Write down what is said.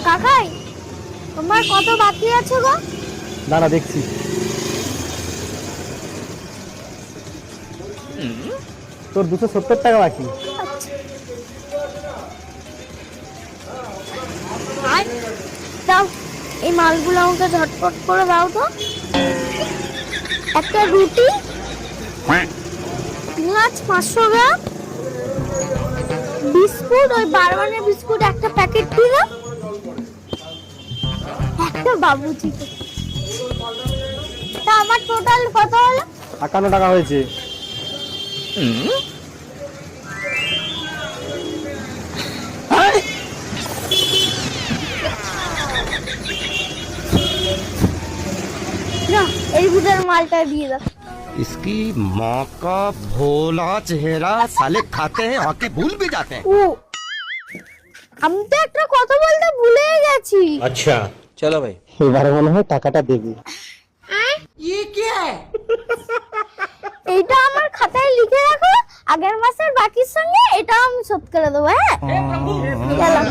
কাকাই, তোমার কত বাকি আছে গো? দাঁড়া দেখছি। তোর 270 টাকা বাকি। দাও, এই মালগুলো আমাকে ঝটপট করে দাও তো। একটা রুটি, পেঁয়াজ 500 গ্রাম, বিস্কুট, ওই বারবানের বিস্কুট একটা প্যাকেট দিলো, একটা বাবুচি। তা আমার টোটাল কত হলো? 51 টাকা হয়েছে। না, এই ভিতর মালটা দিয়ে দাও। इसकी माँ का भोला चेहरा साले खाते हैं और के भूल भी जाते हैं। ও, আমি তো একটা কথা বলতে ভুলে গেছি। अच्छा चलो भाई। এবারে মনে হয় টাকাটা দেবে। এইটা আমার খাতায় লিখে রাখো, আগের মাসের বাকির সঙ্গে এটা আমি শোধ করে দেবো। হ্যাঁ, গেলাম।